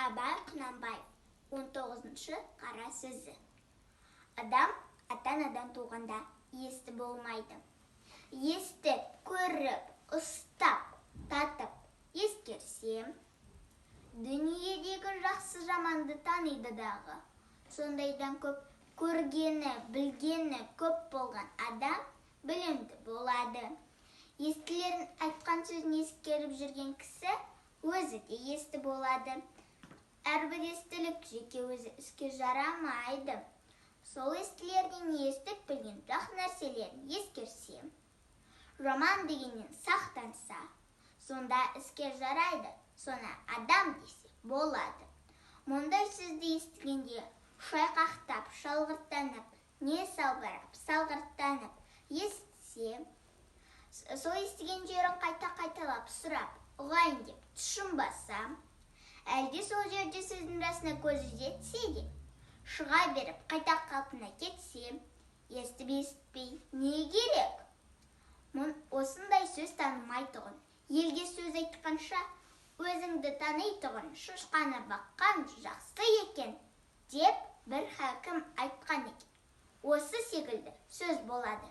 Абай Құнанбаев 19-шы қара сөзі. Адам ата-анадан туғанда есті болмайды. Естіп, көріп, ұстап, татып, ескерсем, дүниедегі жақсы жаманды таниды дағы. Сондайдан көп көргені, білгені көп болған адам білімді болады. Естілерін айтқан сөзін ескеріп жүрген кісі өзі де есті болады. Әрбір естілік жеке өзі іске жарамайды. Сол естілерден естіп білген жақ нәрселерін ескерсем, жаман дегеннен сақтанса, сонда іске жарайды, соны адам десе болады. Мұндай сөзді естігенде шайқақтап, шалғырттанып, не салбырап, салғырттанып естісем, сол естіген жерін қайта-қайталап сұрап, ұғайын деп тұшынбасам, әлде сол жерде сөздің расына көзі жетсе де, шыға беріп қайта қалпына кетсем, естіп-естпей не керек? Осындай сөз танымайтұғын, елге сөз айтқанша, өзіңді танитұғын, шошқаны баққан жақсы екен, деп бір хакім айтқан екен. Осы секілді сөз болады.